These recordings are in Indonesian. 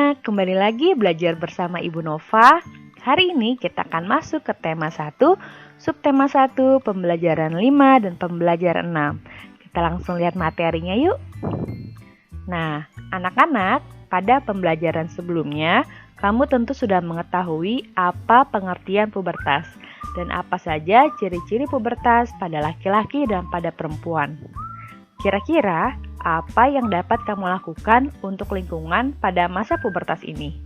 anak-anak, kembali lagi belajar bersama Ibu Nova. Hari ini kita akan masuk ke tema 1, subtema 1, pembelajaran 5 dan pembelajaran 6. Kita langsung lihat materinya yuk. Nah, anak-anak, pada pembelajaran sebelumnya, kamu tentu sudah mengetahui apa pengertian pubertas dan apa saja ciri-ciri pubertas pada laki-laki dan pada perempuan. Kira-kira apa yang dapat kamu lakukan untuk lingkungan pada masa pubertas ini?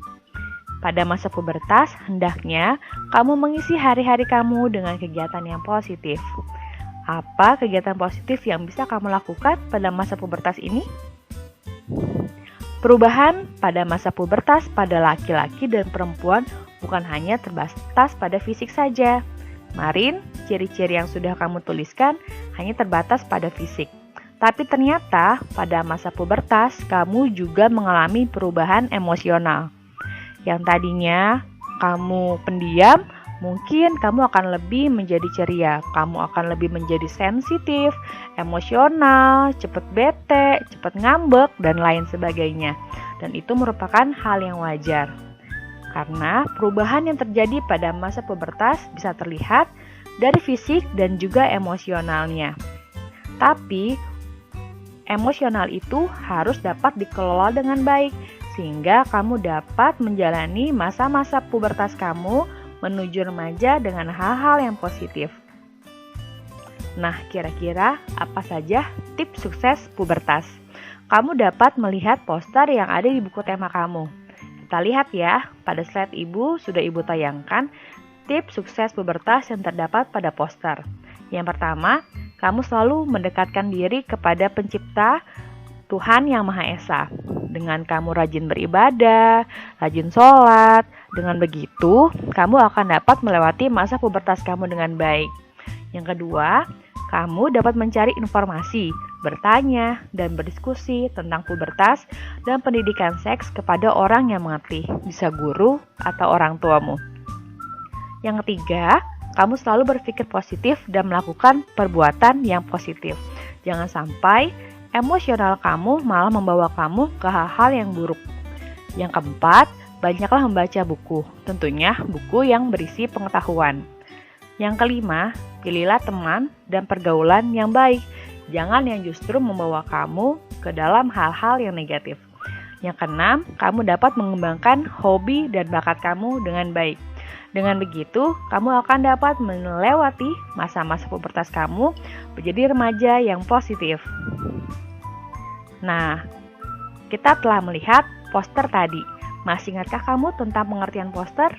Pada masa pubertas, hendaknya kamu mengisi hari-hari kamu dengan kegiatan yang positif. Apa kegiatan positif yang bisa kamu lakukan pada masa pubertas ini? Perubahan pada masa pubertas pada laki-laki dan perempuan bukan hanya terbatas pada fisik saja. Kemarin, ciri-ciri yang sudah kamu tuliskan hanya terbatas pada fisik. Tapi ternyata pada masa pubertas kamu juga mengalami perubahan emosional. Yang tadinya kamu pendiam, mungkin kamu akan lebih menjadi ceria. Kamu akan lebih menjadi sensitif, emosional, cepat bete, cepat ngambek, dan lain sebagainya. Dan itu merupakan hal yang wajar. Karena perubahan yang terjadi pada masa pubertas bisa terlihat dari fisik dan juga emosionalnya. Tapi emosional itu harus dapat dikelola dengan baik, sehingga kamu dapat menjalani masa-masa pubertas kamu menuju remaja dengan hal-hal yang positif. Nah, kira-kira apa saja tips sukses pubertas? Kamu dapat melihat poster yang ada di buku tema kamu. Kita lihat ya, pada slide Ibu sudah Ibu tayangkan tips sukses pubertas yang terdapat pada poster. Yang pertama, kamu selalu mendekatkan diri kepada Pencipta Tuhan Yang Maha Esa. Dengan kamu rajin beribadah, rajin sholat, dengan begitu kamu akan dapat melewati masa pubertas kamu dengan baik. Yang kedua, kamu dapat mencari informasi, bertanya, dan berdiskusi tentang pubertas dan pendidikan seks kepada orang yang mengerti, bisa guru atau orang tuamu. Yang ketiga, kamu selalu berpikir positif dan melakukan perbuatan yang positif. Jangan sampai emosional kamu malah membawa kamu ke hal-hal yang buruk. Yang keempat, banyaklah membaca buku, tentunya buku yang berisi pengetahuan. Yang kelima, pilihlah teman dan pergaulan yang baik. Jangan yang justru membawa kamu ke dalam hal-hal yang negatif. Yang keenam, kamu dapat mengembangkan hobi dan bakat kamu dengan baik. Dengan begitu, kamu akan dapat melewati masa-masa pubertas kamu menjadi remaja yang positif. Nah, kita telah melihat poster tadi. Masih ingatkah kamu tentang pengertian poster?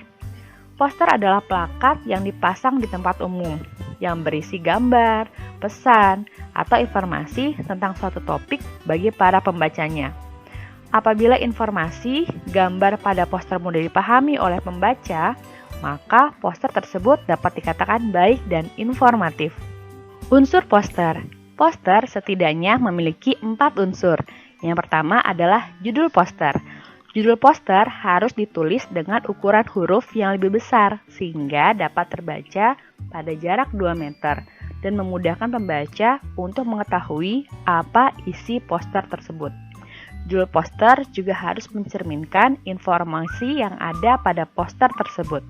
Poster adalah plakat yang dipasang di tempat umum, yang berisi gambar, pesan, atau informasi tentang suatu topik bagi para pembacanya. Apabila informasi, gambar pada poster mudah dipahami oleh pembaca, maka poster tersebut dapat dikatakan baik dan informatif. Unsur poster. Poster setidaknya memiliki 4 unsur. Yang pertama adalah judul poster. Judul poster harus ditulis dengan ukuran huruf yang lebih besar, sehingga dapat terbaca pada jarak 2 meter dan memudahkan pembaca untuk mengetahui apa isi poster tersebut. Judul poster juga harus mencerminkan informasi yang ada pada poster tersebut.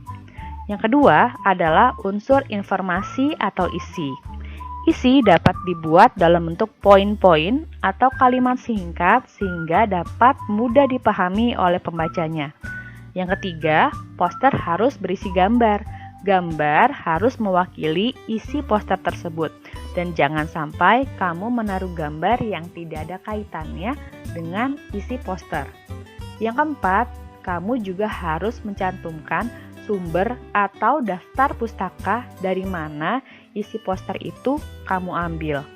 Yang kedua adalah unsur informasi atau isi. Isi dapat dibuat dalam bentuk poin-poin atau kalimat singkat sehingga dapat mudah dipahami oleh pembacanya. Yang ketiga, poster harus berisi gambar. Gambar harus mewakili isi poster tersebut dan jangan sampai kamu menaruh gambar yang tidak ada kaitannya dengan isi poster. Yang keempat, kamu juga harus mencantumkan sumber atau daftar pustaka dari mana isi poster itu kamu ambil.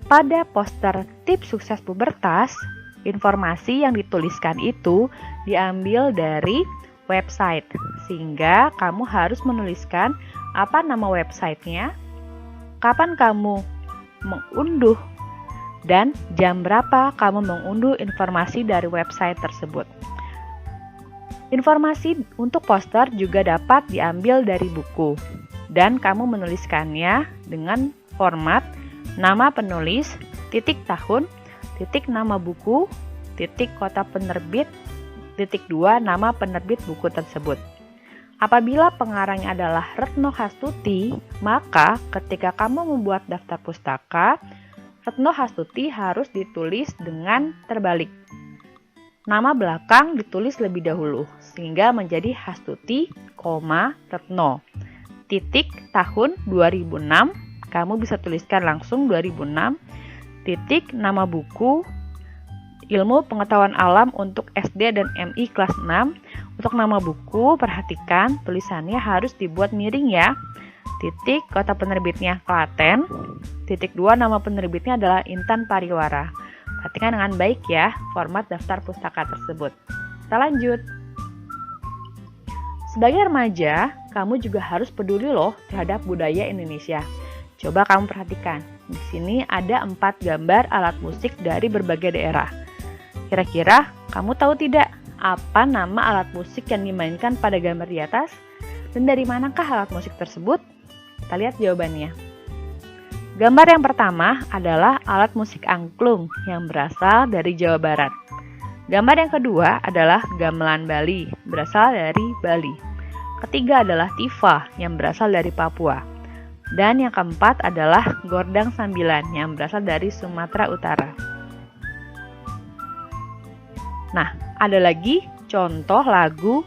Pada poster tips sukses pubertas, informasi yang dituliskan itu diambil dari website, sehingga kamu harus menuliskan apa nama websitenya, kapan kamu mengunduh, dan jam berapa kamu mengunduh informasi dari website tersebut. Informasi untuk poster juga dapat diambil dari buku, dan kamu menuliskannya dengan format nama penulis, titik tahun, titik nama buku, titik kota penerbit, Titik 2, nama penerbit buku tersebut. Apabila pengarangnya adalah Retno Hastuti, maka ketika kamu membuat daftar pustaka, Retno Hastuti harus ditulis dengan terbalik. Nama belakang ditulis lebih dahulu, sehingga menjadi Hastuti, Retno. Titik tahun 2006, kamu bisa tuliskan langsung 2006. Titik nama buku, Ilmu Pengetahuan Alam untuk SD dan MI kelas 6. Untuk nama buku, perhatikan tulisannya harus dibuat miring ya. Titik, kota penerbitnya Klaten. Titik 2, nama penerbitnya adalah Intan Pariwara. Perhatikan dengan baik ya format daftar pustaka tersebut. Kita lanjut. Sebagai remaja, kamu juga harus peduli loh terhadap budaya Indonesia. Coba kamu perhatikan. Di sini ada 4 gambar alat musik dari berbagai daerah. Kira-kira kamu tahu tidak apa nama alat musik yang dimainkan pada gambar di atas? Dan dari manakah alat musik tersebut? Kita lihat jawabannya. Gambar yang pertama adalah alat musik angklung yang berasal dari Jawa Barat. Gambar yang kedua adalah gamelan Bali, berasal dari Bali. Ketiga adalah tifa yang berasal dari Papua. Dan yang keempat adalah gordang sambilan yang berasal dari Sumatera Utara. Nah, ada lagi contoh lagu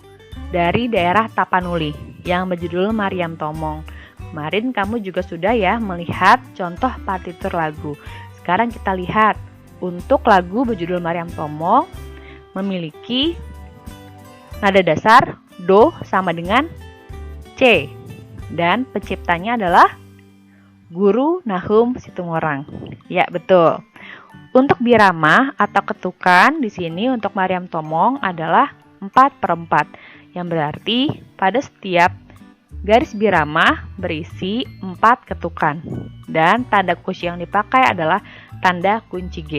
dari daerah Tapanuli yang berjudul Mariam Tomong. Kemarin kamu juga sudah ya melihat contoh partitur lagu. Sekarang kita lihat untuk lagu berjudul Mariam Tomong memiliki nada dasar Do sama dengan C. Dan penciptanya adalah Guru Nahum Situmorang. Ya, betul. Untuk birama atau ketukan di sini untuk Mariam Tomong adalah 4/4, yang berarti pada setiap garis birama berisi 4 ketukan. Dan tanda kunci yang dipakai adalah tanda kunci G.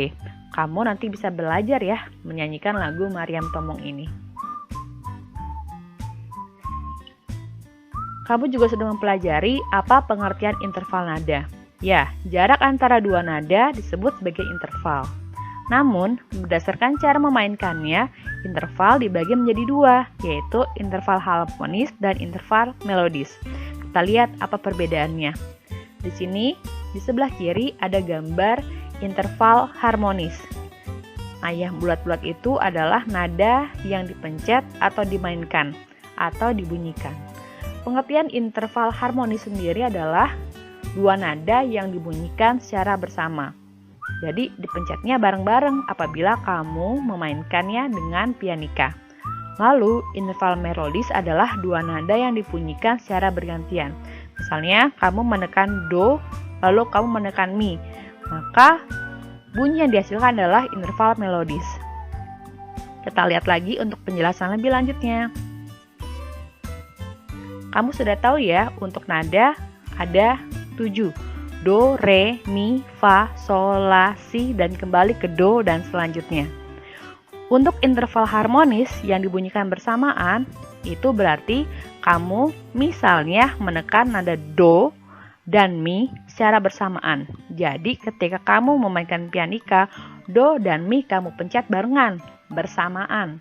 Kamu nanti bisa belajar ya menyanyikan lagu Mariam Tomong ini. Kamu juga sudah mempelajari apa pengertian interval nada. Ya, jarak antara dua nada disebut sebagai interval. Namun, berdasarkan cara memainkannya, interval dibagi menjadi 2, yaitu interval harmonis dan interval melodis. Kita lihat apa perbedaannya. Di sini, di sebelah kiri ada gambar interval harmonis. Nah, yang bulat-bulat itu adalah nada yang dipencet atau dimainkan atau dibunyikan. Pengertian interval harmonis sendiri adalah 2 nada yang dibunyikan secara bersama. Jadi dipencetnya bareng-bareng apabila kamu memainkannya dengan pianika. Lalu interval melodis adalah 2 nada yang dibunyikan secara bergantian. Misalnya kamu menekan Do, lalu kamu menekan Mi. Maka bunyi yang dihasilkan adalah interval melodis. Kita lihat lagi untuk penjelasan lebih lanjutnya. Kamu sudah tahu ya, untuk nada ada 7. Do, Re, Mi, Fa, Sol, La, Si, dan kembali ke Do dan selanjutnya. Untuk interval harmonis yang dibunyikan bersamaan, itu berarti kamu misalnya menekan nada Do dan Mi secara bersamaan. Jadi ketika kamu memainkan pianika, Do dan Mi kamu pencet barengan, bersamaan.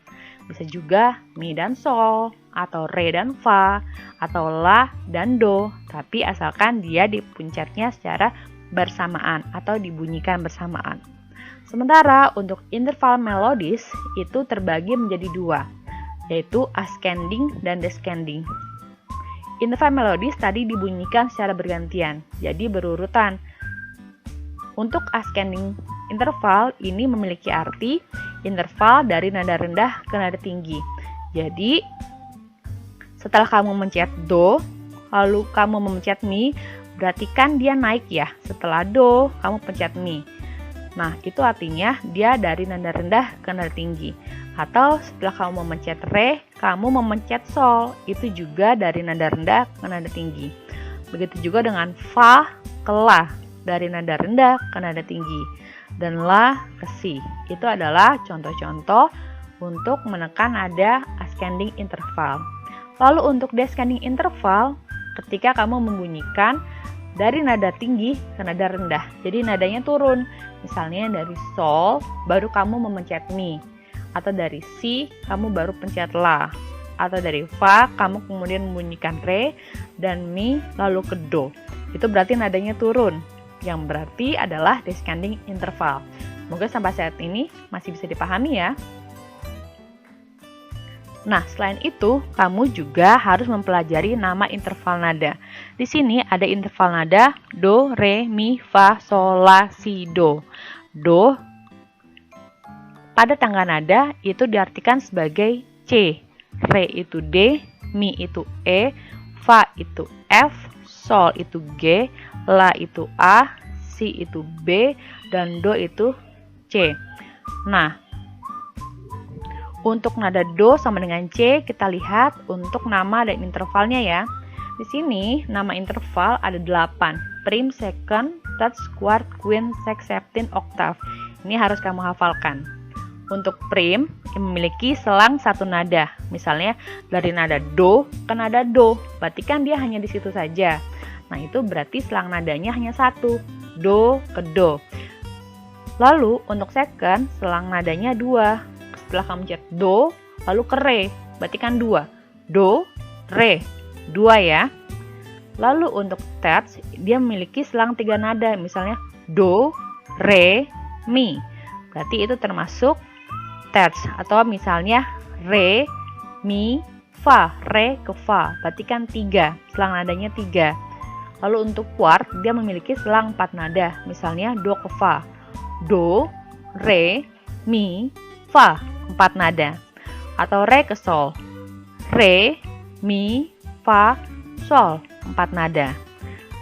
Bisa juga Mi dan Sol, atau Re dan Fa, atau La dan Do, tapi asalkan dia dipencetnya secara bersamaan atau dibunyikan bersamaan. Sementara untuk interval melodis itu terbagi menjadi 2, yaitu ascending dan descending. Interval melodis tadi dibunyikan secara bergantian, jadi berurutan. Untuk ascending interval ini memiliki arti interval dari nada rendah ke nada tinggi. Jadi, setelah kamu mencet Do, lalu kamu memencet Mi, berarti kan dia naik ya. Setelah Do, kamu pencet Mi. Nah, itu artinya dia dari nada rendah ke nada tinggi. Atau setelah kamu memencet Re, kamu memencet Sol. Itu juga dari nada rendah ke nada tinggi. Begitu juga dengan Fa ke La, dari nada rendah ke nada tinggi. Dan La ke Si. Itu adalah contoh-contoh untuk menekan nada ascending interval. Lalu untuk descending interval, ketika kamu membunyikan dari nada tinggi ke nada rendah. Jadi nadanya turun. Misalnya dari Sol, baru kamu memencet Mi. Atau dari si, kamu baru pencet la. Atau dari fa, kamu kemudian membunyikan re, dan mi, lalu ke do. Itu berarti nadanya turun, yang berarti adalah descending interval. Semoga sampai saat ini masih bisa dipahami ya. Nah, selain itu, kamu juga harus mempelajari nama interval nada. Di sini ada interval nada do, re, mi, fa, sol, la, si, do. Do pada tangga nada itu diartikan sebagai C. Re itu D, mi itu E, fa itu F, sol itu G, la itu A, si itu B, dan do itu C. Nah, untuk nada do sama dengan C, kita lihat untuk nama dan intervalnya ya. Di sini nama interval ada 8. Prim, second, third, quart, quint, sexth, septine, octave. Ini harus kamu hafalkan. Untuk prim, memiliki selang satu nada. Misalnya dari nada do ke nada do. Berarti kan dia hanya di situ saja. Nah, itu berarti selang nadanya hanya satu. Do ke do. Lalu untuk second, selang nadanya 2. Setelah kamu cek do, lalu ke re, berarti kan 2. Do, re, 2 ya. Lalu untuk third, dia memiliki selang 3 nada, misalnya do, re, mi. Berarti itu termasuk third. Atau misalnya re, mi, fa, re ke fa, berarti kan 3, selang nadanya 3. Lalu untuk quart, dia memiliki selang 4 nada, misalnya do ke fa. Do, re, mi, fa, 4 nada. Atau re ke sol. Re, mi, fa, sol, 4 nada.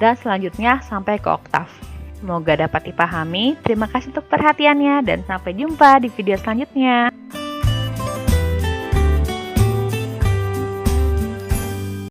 Dan selanjutnya sampai ke oktav. Semoga dapat dipahami. Terima kasih untuk perhatiannya dan sampai jumpa di video selanjutnya.